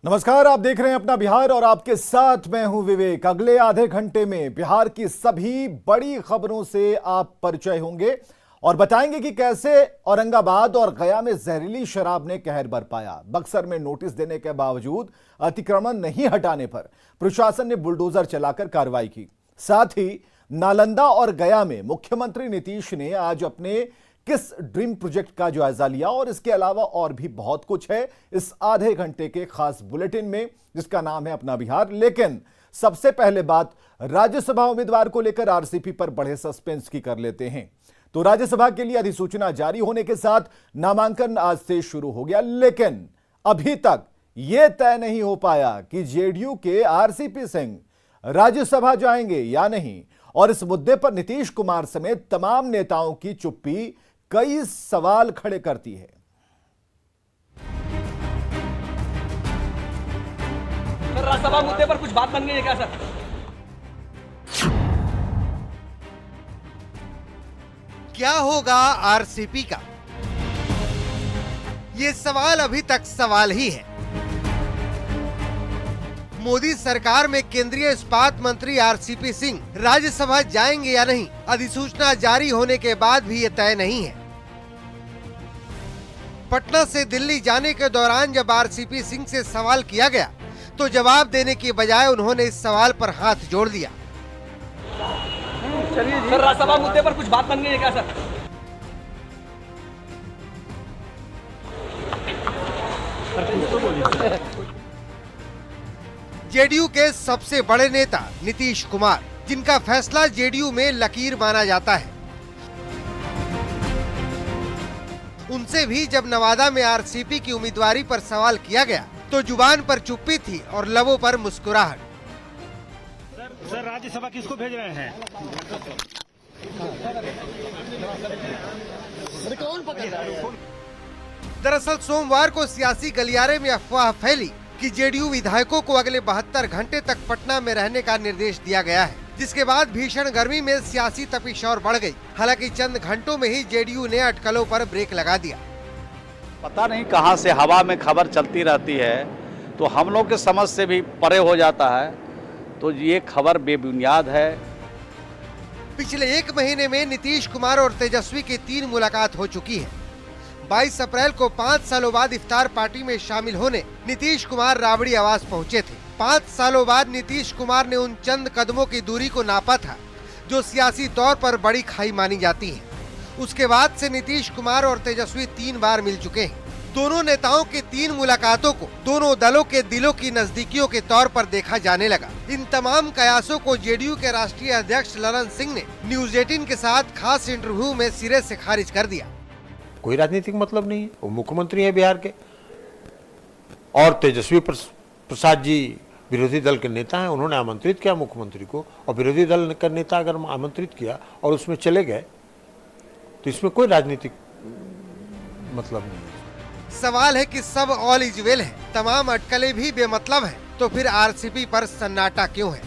नमस्कार, आप देख रहे हैं अपना बिहार और आपके साथ मैं हूं विवेक। अगले आधे घंटे में बिहार की सभी बड़ी खबरों से आप परिचय होंगे और बताएंगे कि कैसे औरंगाबाद और गया में जहरीली शराब ने कहर बरपाया। बक्सर में नोटिस देने के बावजूद अतिक्रमण नहीं हटाने पर प्रशासन ने बुलडोजर चलाकर कार्रवाई की। साथ ही नालंदा और गया में मुख्यमंत्री नीतीश ने आज अपने किस ड्रीम प्रोजेक्ट का जायजा लिया और इसके अलावा और भी बहुत कुछ है इस आधे घंटे के खास बुलेटिन में, जिसका नाम है अपना बिहार। लेकिन सबसे पहले बात राज्यसभा उम्मीदवार को लेकर आरसीपी पर बड़े सस्पेंस की कर लेते हैं। तो राज्यसभा के लिए अधिसूचना जारी होने के साथ नामांकन आज से शुरू हो गया, लेकिन अभी तक यह तय नहीं हो पाया कि जेडीयू के आरसीपी सिंह राज्यसभा जाएंगे या नहीं। और इस मुद्दे पर नीतीश कुमार समेत तमाम नेताओं की चुप्पी कई सवाल खड़े करती है। सर, राज्यसभा मुद्दे पर कुछ बात बन गई है क्या सर? क्या होगा आरसीपी का? ये सवाल अभी तक सवाल ही है। मोदी सरकार में केंद्रीय इस्पात मंत्री आरसीपी सिंह राज्यसभा जाएंगे या नहीं, अधिसूचना जारी होने के बाद भी ये तय नहीं है। पटना से दिल्ली जाने के दौरान जब आरसीपी सिंह से सवाल किया गया तो जवाब देने की बजाय उन्होंने इस सवाल पर हाथ जोड़ दिया। चलिए सर, राज्यसभा मुद्दे पर कुछ बात बन गई है क्या सर? जेडीयू के सबसे बड़े नेता नीतीश कुमार, जिनका फैसला जेडीयू में लकीर माना जाता है, उनसे भी जब नवादा में आरसीपी की उम्मीदवारी पर सवाल किया गया तो जुबान पर चुप्पी थी और लबों पर मुस्कुराहट। सर राज्यसभा किसको भेज रहे हैं? दरअसल सोमवार को सियासी गलियारे में अफवाह फैली कि जेडीयू विधायकों को अगले 72 घंटे तक पटना में रहने का निर्देश दिया गया है, जिसके बाद भीषण गर्मी में सियासी तपिश और बढ़ गई। हालांकि चंद घंटों में ही जेडीयू ने अटकलों पर ब्रेक लगा दिया। पता नहीं कहां से हवा में खबर चलती रहती है तो हम लोग के समझ से भी परे हो जाता है, तो ये खबर बेबुनियाद है। पिछले एक महीने में नीतीश कुमार और तेजस्वी की 3 मुलाकात हो चुकी है। 22 अप्रैल को 5 सालों बाद इफ्तार पार्टी में शामिल होने नीतीश कुमार राबड़ी आवास पहुंचे थे। 5 सालों बाद नीतीश कुमार ने उन चंद कदमों की दूरी को नापा था जो सियासी तौर पर बड़ी खाई मानी जाती है। उसके बाद से नीतीश कुमार और तेजस्वी 3 बार मिल चुके हैं। दोनों नेताओं की 3 मुलाकातों को दोनों दलों के दिलों की नजदीकियों के तौर पर देखा जाने लगा। इन तमाम कयासों को जेडीयू के राष्ट्रीय अध्यक्ष ललन सिंह ने न्यूज 18 के साथ खास इंटरव्यू में सिरे से खारिज कर दिया। कोई राजनीतिक मतलब नहीं है, वो मुख्यमंत्री है बिहार के और तेजस्वी प्रसाद जी विरोधी दल के नेता हैं। उन्होंने आमंत्रित किया मुख्यमंत्री को, और विरोधी दल का नेता अगर आमंत्रित किया और उसमें चले गए तो इसमें कोई राजनीतिक मतलब नहीं है। सवाल है कि सब ऑल इज वेल है, तमाम अटकलें भी बेमतलब हैं, तो फिर आरसीपी पर सन्नाटा क्यों है?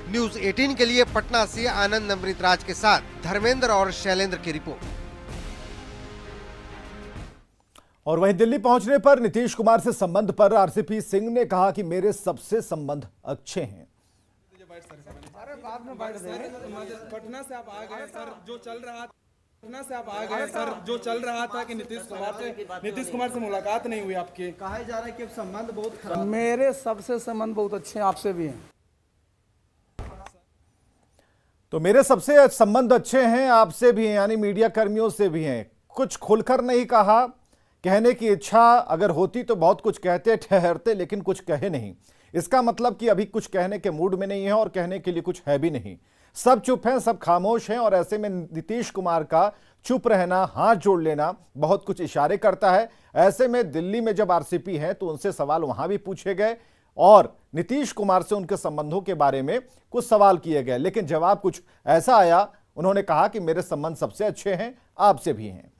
न्यूज 18 के लिए पटना से आनंद अमृतराज के साथ धर्मेंद्र और शैलेंद्र की रिपोर्ट। और वहीं दिल्ली पहुंचने पर नीतीश कुमार से संबंध पर आरसीपी सिंह ने कहा कि मेरे सबसे संबंध अच्छे हैं। पटना से आप आ गए सर, जो चल रहा पटना से आप आ गए सर, जो चल रहा था कि नीतीश कुमार से मुलाकात नहीं हुई आपकी। कहा जा रहा है कि संबंध बहुत खराब। मेरे सबसे संबंध बहुत अच्छे हैं, आपसे भी हैं। तो मेरे सबसे संबंध अच्छे हैं, आपसे भी हैं, यानी मीडिया कर्मियों से भी हैं। कुछ खुलकर नहीं कहा, कहने की इच्छा अगर होती तो बहुत कुछ कहते ठहरते, लेकिन कुछ कहे नहीं। इसका मतलब कि अभी कुछ कहने के मूड में नहीं है और कहने के लिए कुछ है भी नहीं। सब चुप हैं, सब खामोश हैं, और ऐसे में नीतीश कुमार का चुप रहना, हाथ जोड़ लेना बहुत कुछ इशारे करता है। ऐसे में दिल्ली में जब आरसीपी है तो उनसे सवाल वहां भी पूछे गए और नीतीश कुमार से उनके संबंधों के बारे में कुछ सवाल किए गए, लेकिन जवाब कुछ ऐसा आया, उन्होंने कहा कि मेरे संबंध सबसे अच्छे हैं, आपसे भी हैं।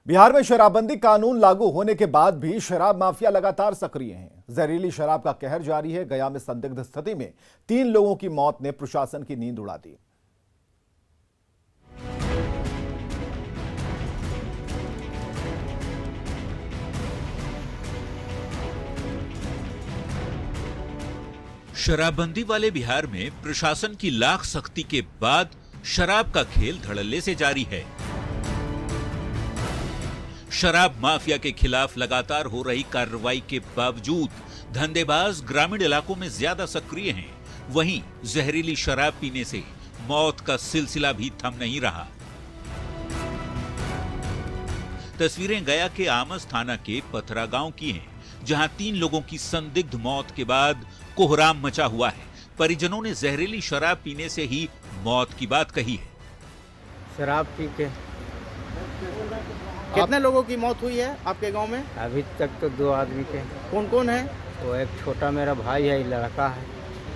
बिहार में शराबबंदी कानून लागू होने के बाद भी शराब माफिया लगातार सक्रिय हैं। जहरीली शराब का कहर जारी है। गया में संदिग्ध स्थिति में 3 लोगों की मौत ने प्रशासन की नींद उड़ा दी। शराबबंदी वाले बिहार में प्रशासन की लाख सख्ती के बाद शराब का खेल धड़ल्ले से जारी है। शराब माफिया के खिलाफ लगातार हो रही कार्रवाई के बावजूद धंधेबाज ग्रामीण इलाकों में ज्यादा सक्रिय हैं। वहीं जहरीली शराब पीने से मौत का सिलसिला भी थम नहीं रहा। तस्वीरें गया के आमस थाना के पथरा गांव की हैं, जहां 3 लोगों की संदिग्ध मौत के बाद कोहराम मचा हुआ है। परिजनों ने जहरीली शराब पीने से ही मौत की बात कही है। शराब पी के कितने लोगों की मौत हुई है आपके गांव में? अभी तक तो 2 आदमी के। कौन कौन है? वो एक छोटा मेरा भाई है, लड़का है।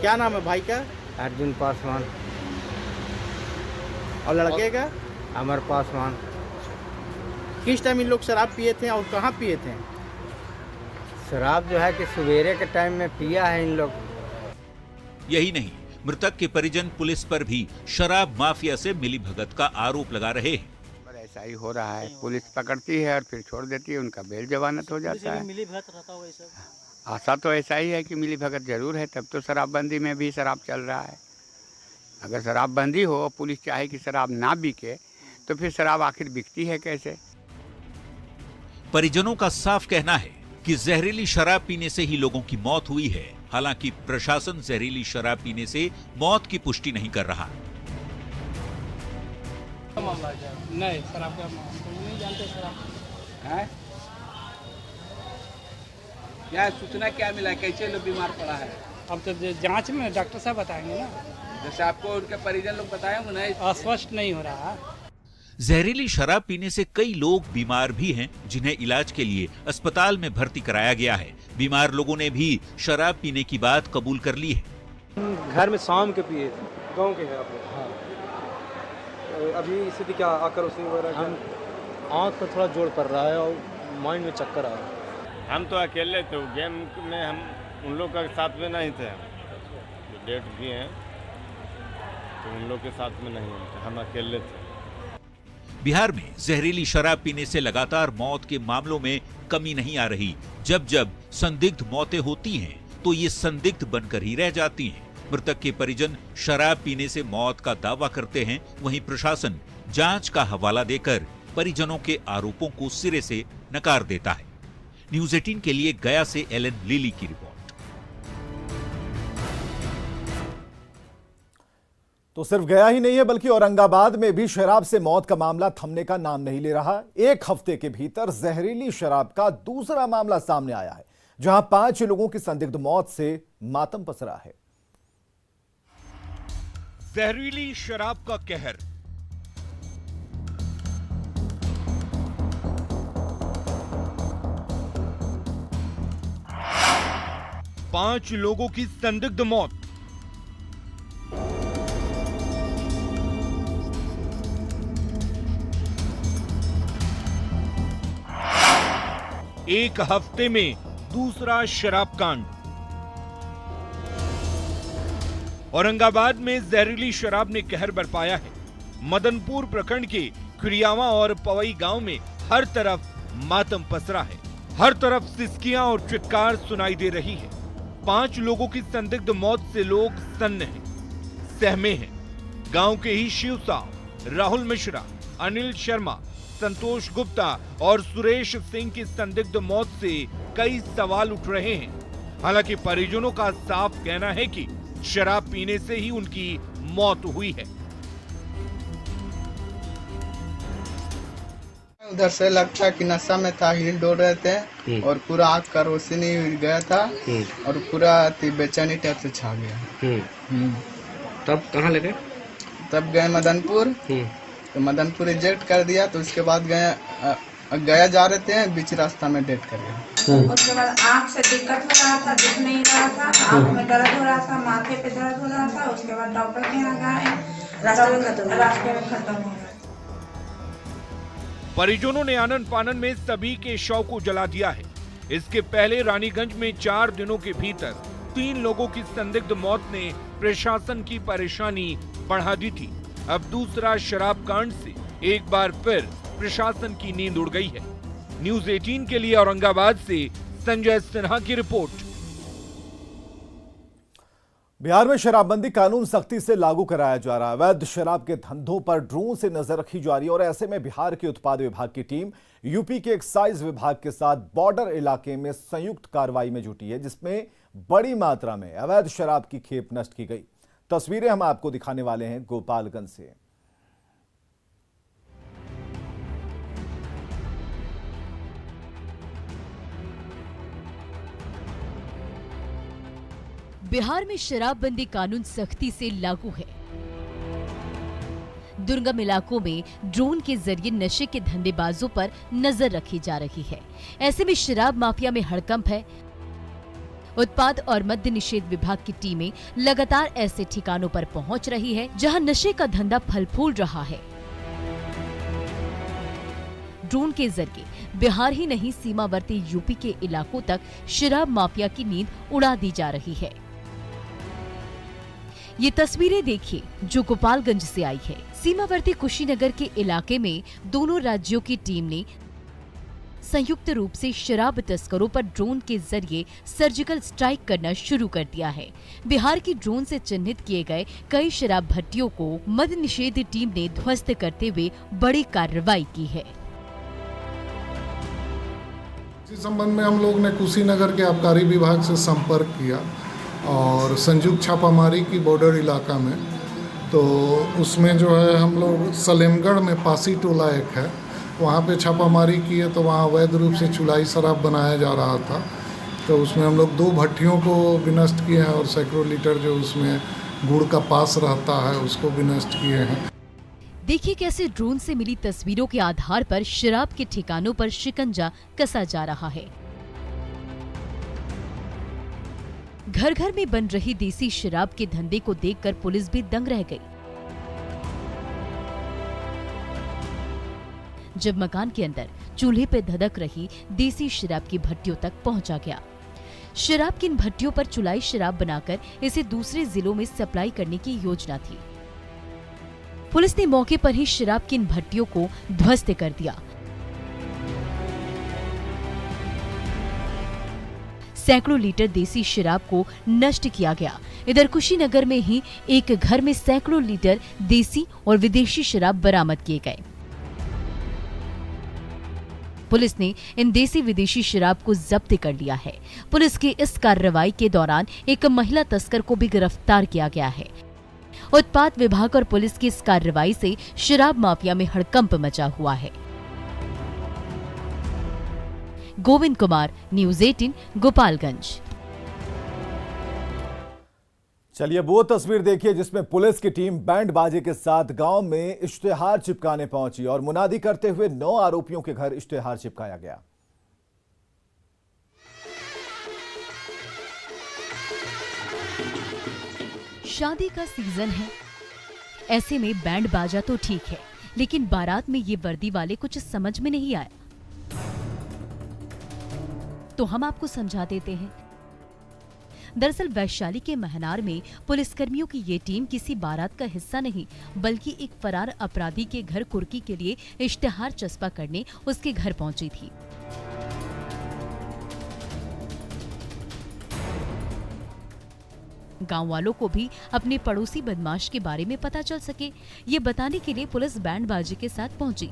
क्या नाम है भाई का? अर्जुन पासवान। और लड़के का? अमर पासवान। किस टाइम इन लोग शराब पिए थे और कहाँ पिए थे? शराब जो है कि सवेरे के टाइम में पिया है इन लोग। यही नहीं, मृतक के परिजन पुलिस पर भी शराब माफिया से मिलीभगत का आरोप लगा रहे हैं। ऐसा ही हो रहा है, पुलिस पकड़ती है और फिर छोड़ देती है, उनका बेल जमानत हो जाता है। मिलीभगत रहता हो ऐसा? आशा तो ऐसा ही है कि मिलीभगत जरूर है, तब तो शराबबंदी में भी शराब चल रहा है। अगर शराबबंदी हो, पुलिस चाहे कि शराब ना बिके, तो फिर शराब आखिर बिकती है कैसे? परिजनों का साफ कहना है कि जहरीली शराब पीने से ही लोगों की मौत हुई है। हालांकि प्रशासन जहरीली शराब पीने से मौत की पुष्टि नहीं कर रहा। नहीं, शराब का नहीं जानते। शराब है क्या सूचना क्या मिला, कैसे लोग बीमार पड़ा है? अब तो जांच में डॉक्टर साहब बताएंगे ना। जैसे आपको उनके परिजन लोग बताए होंगे ना, स्पष्ट नहीं हो रहा। जहरीली शराब पीने से कई लोग बीमार भी हैं, जिन्हें इलाज के लिए अस्पताल में भर्ती कराया गया है। बीमार लोगों ने भी शराब पीने की बात कबूल कर ली है। घर में शाम के पिए थे, गांव के हैं आप लोग? हाँ। अभी स्थिति क्या, आकर उसी वगैरह? हम आँख पर थोड़ा जोर पड़ रहा है और माइंड में चक्कर आ रहा है। हम तो अकेले थे, गेम में हम उन लोग के साथ में नहीं थे। जो डेट किए हैं तो उन लोग के साथ में नहीं थे, हम अकेले थे। बिहार में जहरीली शराब पीने से लगातार मौत के मामलों में कमी नहीं आ रही। जब जब संदिग्ध मौतें होती हैं, तो ये संदिग्ध बनकर ही रह जाती हैं। मृतक के परिजन शराब पीने से मौत का दावा करते हैं, वहीं प्रशासन जांच का हवाला देकर परिजनों के आरोपों को सिरे से नकार देता है। न्यूज़ 18 के लिए गया से एलन लीली की रिपोर्ट। तो सिर्फ गया ही नहीं है, बल्कि औरंगाबाद में भी शराब से मौत का मामला थमने का नाम नहीं ले रहा। 1 हफ्ते के भीतर जहरीली शराब का दूसरा मामला सामने आया है, जहां 5 लोगों की संदिग्ध मौत से मातम पसरा है। जहरीली शराब का कहर। पांच लोगों की संदिग्ध मौत। एक हफ्ते में दूसरा शराब कांड। औरंगाबाद में जहरीली शराब ने कहर बरपाया है। मदनपुर प्रखंड के कुरियावा और पवई गांव में हर तरफ मातम पसरा है। हर तरफ सिसकियां और चित्कार सुनाई दे रही है। 5 लोगों की संदिग्ध मौत से लोग सन्न हैं, सहमे हैं। गांव के ही शिव साव, राहुल मिश्रा, अनिल शर्मा, संतोष गुप्ता और सुरेश सिंह की संदिग्ध मौत से कई सवाल उठ रहे हैं। हालांकि परिजनों का साफ कहना है कि शराब पीने से ही उनकी मौत हुई है। उधर से लगता कि नशा में था, हिल डोल रहे थे और पूरा आँख का रोशनी गया था और पूरा बेचैनी टाइप से छा गया। तब कहाँ लगे? तब गए मदनपुर, तो मदनपुर रिजेक्ट कर दिया। तो उसके बाद गया जा रहे थे, बीच रास्ता में डेट कर गया। उसके बाद आँख से दिक्कत हो रहा था, दिख नहीं रहा था, आँख में दर्द हो रहा था, माथे पे दर्द हो रहा था। उसके बाद डॉक्टर के यहाँ गए, रास्ते में खत्म हो गया। परिजनों ने आनन फानन में सभी के शव को जला दिया है। इसके पहले रानीगंज में 4 दिनों के भीतर 3 लोगों की संदिग्ध मौत ने प्रशासन की परेशानी बढ़ा दी थी। अब दूसरा शराब कांड से एक बार फिर प्रशासन की नींद उड़ गई है। न्यूज़ 18 के लिए औरंगाबाद से संजय सिन्हा की रिपोर्ट। बिहार में शराबबंदी कानून सख्ती से लागू कराया जा रहा है। अवैध शराब के धंधों पर ड्रोन से नजर रखी जा रही है और ऐसे में बिहार के उत्पाद विभाग की टीम यूपी के एक्साइज विभाग के साथ बॉर्डर इलाके में संयुक्त कार्रवाई में जुटी है, जिसमें बड़ी मात्रा में अवैध शराब की खेप नष्ट की गई। तस्वीरें हम आपको दिखाने वाले हैं गोपालगंज से। बिहार में शराबबंदी कानून सख्ती से लागू है। दुर्गम इलाकों में ड्रोन के जरिए नशे के धंधेबाजों पर नजर रखी जा रही है। ऐसे में शराब माफिया में हड़कंप है। उत्पाद और मद्य निषेध विभाग की टीमें लगातार ऐसे ठिकानों पर पहुंच रही है जहां नशे का धंधा फल फूल रहा है। ड्रोन के जरिए बिहार ही नहीं सीमावर्ती यूपी के इलाकों तक शराब माफिया की नींद उड़ा दी जा रही है। ये तस्वीरें देखिए जो गोपालगंज से आई है। सीमावर्ती कुशीनगर के इलाके में दोनों राज्यों की टीम ने संयुक्त रूप से शराब तस्करों पर ड्रोन के जरिए सर्जिकल स्ट्राइक करना शुरू कर दिया है। बिहार की ड्रोन से चिन्हित किए गए कई शराब भट्टियों को मद्य निषेध टीम ने ध्वस्त करते हुए बड़ी कार्रवाई की है। इस संबंध में हम लोग ने कुशीनगर के आबकारी विभाग से संपर्क किया और संयुक्त छापामारी की बॉर्डर इलाका में, तो उसमें जो है हम लोग सलेमगढ़ में पासी टोला एक है, वहाँ पे छापामारी किए तो वहाँ अवैध रूप से चुलाई शराब बनाया जा रहा था। तो उसमें हम लोग 2 भट्टियों को भी नष्ट किए हैं और सैकड़ों लीटर जो उसमें गुड़ का पास रहता है उसको भी नष्ट किए हैं। देखिए कैसे ड्रोन से मिली तस्वीरों के आधार पर शराब के ठिकानों पर शिकंजा कसा जा रहा है। घर घर में बन रही देसी शराब के धंधे को देखकर पुलिस भी दंग रह गई। जब मकान के अंदर चूल्हे पे धधक रही देसी शराब की भट्टियों तक पहुंचा गया। शराब की इन भट्टियों पर चुलाई शराब बनाकर इसे दूसरे जिलों में सप्लाई करने की योजना थी। पुलिस ने मौके पर ही शराब की इन भट्टियों को ध्वस्त कर दिया। सैकड़ों लीटर देसी शराब को नष्ट किया गया। इधर कुशीनगर में ही एक घर में सैकड़ों लीटर देसी और विदेशी शराब बरामद किए गए। पुलिस ने इन देसी विदेशी शराब को जब्त कर लिया है। पुलिस की इस कार्रवाई के दौरान एक महिला तस्कर को भी गिरफ्तार किया गया है। उत्पाद विभाग और पुलिस की इस कार्रवाई से शराब माफिया में हड़कंप मचा हुआ है। गोविंद कुमार, न्यूज़ 18, गोपालगंज। चलिए वो तस्वीर देखिए जिसमें पुलिस की टीम बैंड बाजे के साथ गांव में इश्तेहार चिपकाने पहुंची और मुनादी करते हुए 9 आरोपियों के घर इश्तेहार चिपकाया गया। शादी का सीजन है, ऐसे में बैंड बाजा तो ठीक है, लेकिन बारात में ये वर्दी वाले कुछ समझ में नहीं आया। तो हम आपको समझा देते हैं। दरअसल वैशाली के महनार में पुलिसकर्मियों की ये टीम किसी बारात का हिस्सा नहीं बल्कि एक फरार अपराधी के घर कुर्की के लिए इश्तेहार चस्पा करने उसके घर पहुंची थी। गांव वालों को भी अपने पड़ोसी बदमाश के बारे में पता चल सके, ये बताने के लिए पुलिस बैंड बाजे के साथ पहुंची।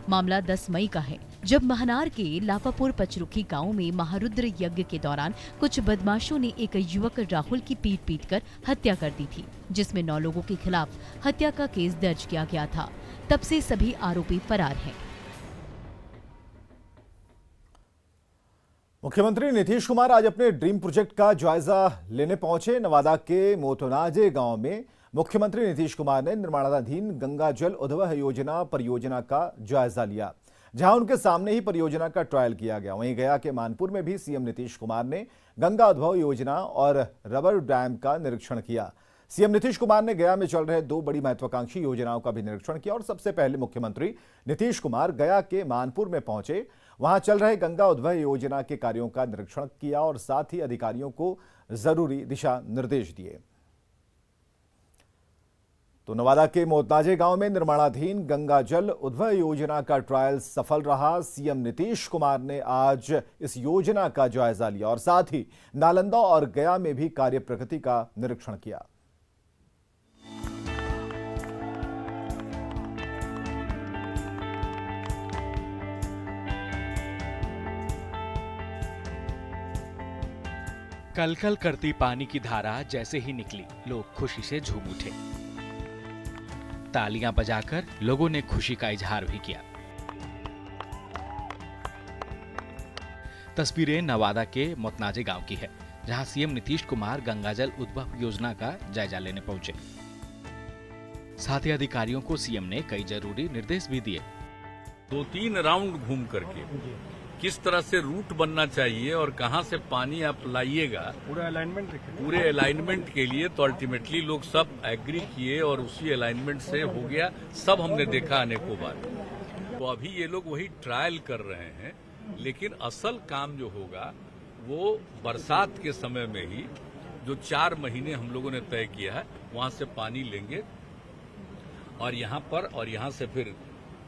मामला 10 मई का है, जब महनार के लाफापुर पचरुखी गांव में महारुद्र यज्ञ के दौरान कुछ बदमाशों ने एक युवक राहुल की पीट कर हत्या कर दी थी, जिसमें 9 लोगों के खिलाफ हत्या का केस दर्ज किया गया था। तब से सभी आरोपी फरार हैं। मुख्यमंत्री नीतीश कुमार आज अपने ड्रीम प्रोजेक्ट का जायजा लेने पहुंचे। नवादा के मोतनाजे गांव में मुख्यमंत्री नीतीश कुमार ने निर्माणाधीन गंगा जल उद्वह योजना परियोजना का जायजा लिया, जहां उनके सामने ही परियोजना का ट्रायल किया गया। वहीं गया के मानपुर में भी सीएम नीतीश कुमार ने गंगा उद्भव योजना और रबर डैम का निरीक्षण किया। सीएम नीतीश कुमार ने गया में चल रहे 2 बड़ी महत्वाकांक्षी योजनाओं का भी निरीक्षण किया और सबसे पहले मुख्यमंत्री नीतीश कुमार गया के मानपुर में पहुंचे। वहां चल रहे गंगा उद्भव योजना के कार्यों का निरीक्षण किया और साथ ही अधिकारियों को जरूरी दिशा निर्देश दिए। तो नवादा के मोतनाजे गांव में निर्माणाधीन गंगा जल उद्भव योजना का ट्रायल सफल रहा। सीएम नीतीश कुमार ने आज इस योजना का जायजा लिया और साथ ही नालंदा और गया में भी कार्य प्रगति का निरीक्षण किया। कलकल करती पानी की धारा जैसे ही निकली, लोग खुशी से झूम उठे। तालियां बजाकर लोगों ने खुशी का इजहार भी किया। तस्वीरें नवादा के मोतनाजे गांव की है, जहां सीएम नीतीश कुमार गंगाजल उद्भव योजना का जायजा लेने पहुंचे। साथ ही अधिकारियों को सीएम ने कई जरूरी निर्देश भी दिए। 2-3 राउंड घूम करके किस तरह से रूट बनना चाहिए और कहां से पानी आप लाइएगा, पूरे अलाइनमेंट के लिए तो अल्टीमेटली लोग सब एग्री किए और उसी अलाइनमेंट से हो गया। सब हमने देखा अनेकों बार। तो अभी ये लोग वही ट्रायल कर रहे हैं, लेकिन असल काम जो होगा वो बरसात के समय में ही, जो 4 महीने हम लोगों ने तय किया है, वहां से पानी लेंगे और यहाँ से फिर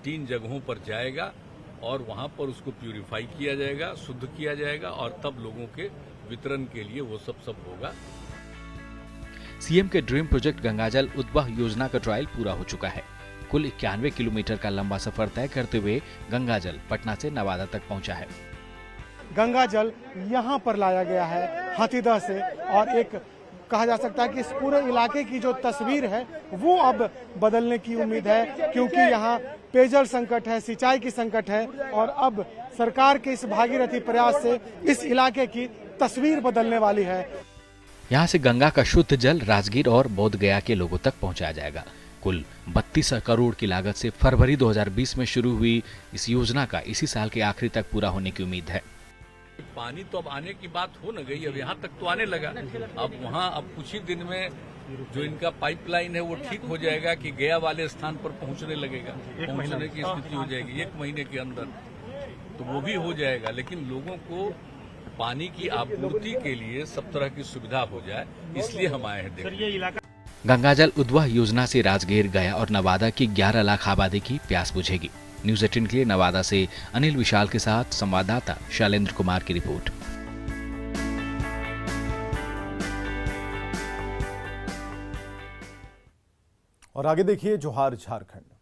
3 जगहों पर जाएगा और वहां पर उसको प्यूरिफाई किया जाएगा, शुद्ध किया जाएगा और तब लोगों के वितरण के लिए वो सब होगा। सीएम के ड्रीम प्रोजेक्ट गंगाजल उद्भव योजना का ट्रायल पूरा हो चुका है। कुल 91 किलोमीटर का लंबा सफर तय करते हुए गंगाजल पटना से नवादा तक पहुंचा है। गंगाजल यहाँ पर लाया गया है हाथीदह से, और एक कहा जा सकता है कि इस पूरे इलाके की जो तस्वीर है वो अब बदलने की उम्मीद है, क्योंकि यहाँ पेयजल संकट है, सिंचाई की संकट है, और अब सरकार के इस भागीरथी प्रयास से इस इलाके की तस्वीर बदलने वाली है। यहाँ से गंगा का शुद्ध जल राजगीर और बोध गया के लोगों तक पहुँचाया जाएगा। कुल 32 करोड़ की लागत से फरवरी 2020 में शुरू हुई इस योजना का इसी साल के आखिरी तक पूरा होने की उम्मीद है। पानी तो अब आने की बात हो न गई, अब यहाँ तक तो आने लगा। अब वहाँ अब कुछ ही दिन में जो इनका पाइपलाइन है वो ठीक हो जाएगा कि गया वाले स्थान पर पहुँचने लगेगा, पहुँचने की स्थिति हो जाएगी 1 महीने के अंदर, तो वो भी हो जाएगा। लेकिन लोगों को पानी की आपूर्ति के लिए सब तरह की सुविधा हो जाए, इसलिए हम आए हैं। गंगाजल उद्भव योजना से राजगीर, गया और नवादा की 11 लाख आबादी की प्यास बुझेगी। न्यूज़ 18 के लिए नवादा से अनिल विशाल के साथ संवाददाता शैलेंद्र कुमार की रिपोर्ट। और आगे देखिए जोहार झारखंड।